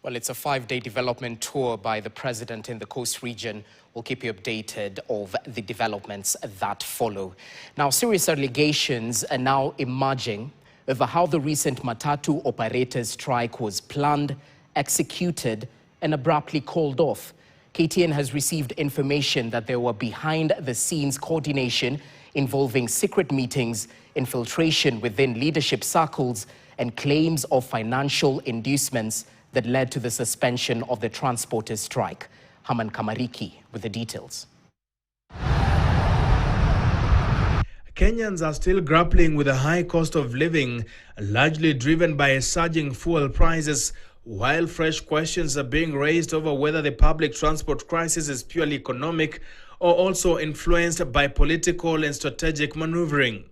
Well, it's a 5-day development tour by the president in the coast region. We'll keep you updated of the developments that follow. Now, serious allegations are now emerging over how the recent Matatu operators strike was planned, executed, and abruptly called off. KTN has received information that there were behind-the-scenes coordination involving secret meetings, infiltration within leadership circles, and claims of financial inducements that led to the suspension of the transporters' strike. Haman Kamariki with the details. Kenyans are still grappling with a high cost of living, largely driven by surging fuel prices, while fresh questions are being raised over whether the public transport crisis is purely economic or also influenced by political and strategic maneuvering.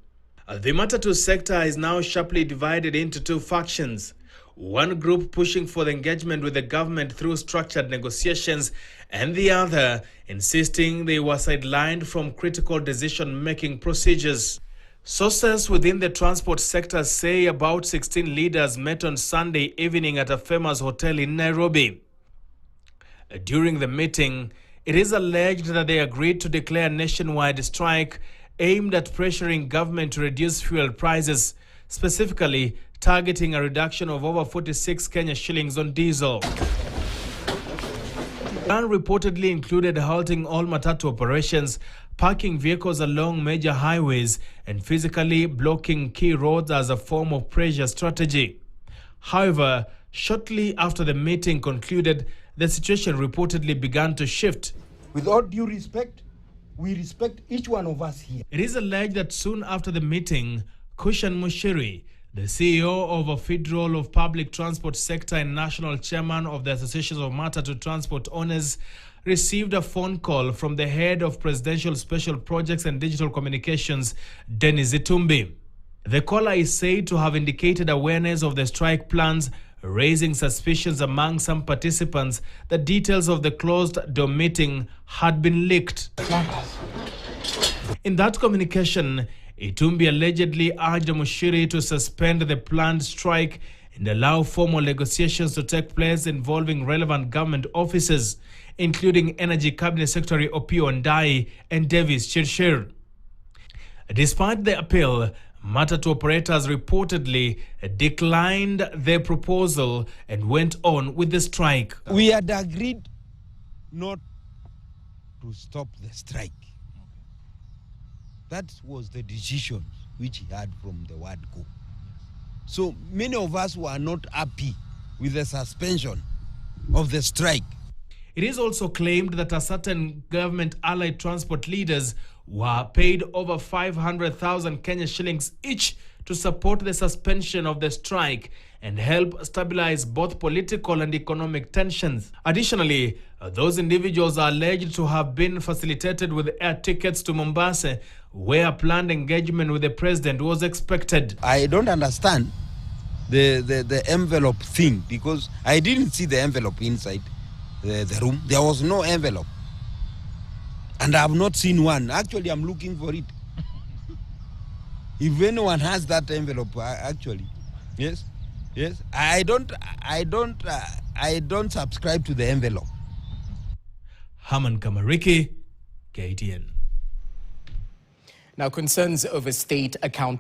The Matatu sector is now sharply divided into two factions. One group pushing for the engagement with the government through structured negotiations, and the other insisting they were sidelined from critical decision-making procedures. Sources within the transport sector say about 16 leaders met on Sunday evening at a famous hotel in Nairobi. During the meeting, it is alleged that they agreed to declare a nationwide strike aimed at pressuring government to reduce fuel prices, specifically targeting a reduction of over 46 Kenya shillings on diesel. The plan reportedly included halting all Matatu operations, parking vehicles along major highways, and physically blocking key roads as a form of pressure strategy. However, shortly after the meeting concluded, the situation reportedly began to shift. With all due respect, we respect each one of us here. It is alleged that soon after the meeting, Kushan Mushiri, the CEO of a Federal of Public Transport Sector and national chairman of the Association of Matatu Transport Owners, received a phone call from the head of Presidential Special Projects and Digital Communications, Dennis Itumbi. The caller is said to have indicated awareness of the strike plans, raising suspicions among some participants that details of the closed-door meeting had been leaked. In that communication, Itumbi allegedly urged Mushiri to suspend the planned strike and allow formal negotiations to take place involving relevant government officers, including Energy Cabinet Secretary Opiyo Ndai and Davis Chirchir. Despite the appeal, Matatu operators reportedly declined their proposal and went on with the strike. We had agreed not to stop the strike. That was the decision which he had from the word go. So many of us were not happy with the suspension of the strike. It is also claimed that a certain government-allied transport leaders were paid over 500,000 Kenya shillings each to support the suspension of the strike and help stabilize both political and economic tensions. Additionally, those individuals are alleged to have been facilitated with air tickets to Mombasa, where planned engagement with the president was expected. I don't understand the envelope thing, because I didn't see the envelope inside the room. There was no envelope. And I have not seen one. Actually, I'm looking for it. If anyone has that envelope, actually, yes, I don't subscribe to the envelope. Haman Kamariki, KTN. Now, concerns over state account